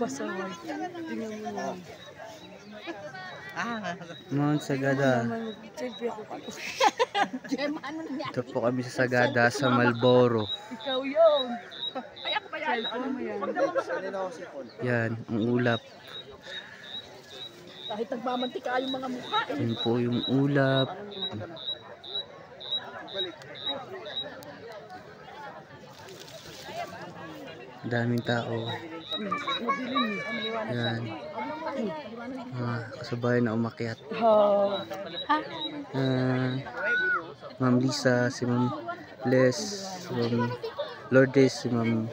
Pasaway. Tingnan mo naman. Mount Sagada. Selfie ako pa. Ito po kami sa Sagada sa Malboro. Ikaw yun. Ay, ako pa yan. Ano mo yan? Yan, ang ulap. Kahit nagmamantika yung mga mukha. Yan po yung ulap. Daming tao. Yan. Kasabay na umakyat. Ma'am Lisa, si Ma'am Les, si Ma'am Lourdes, si Ma'am...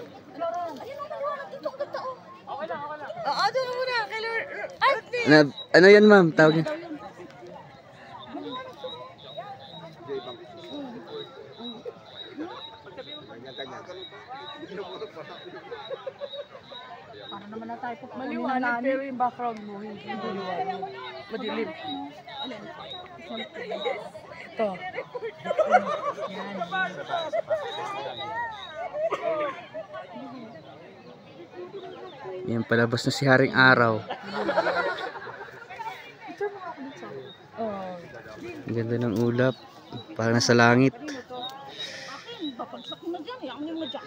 Ano yan ma'am? Tawag niya? Para naman na tayo po. Maliwanag pero yung background mo hindi maliwanag. Madilim. Ito. Yan. Yan, palabas na si Haring Araw. Ang ganda ng ulap. Parang nasa langit. Papagsak na dyan. Yaman yung madyak.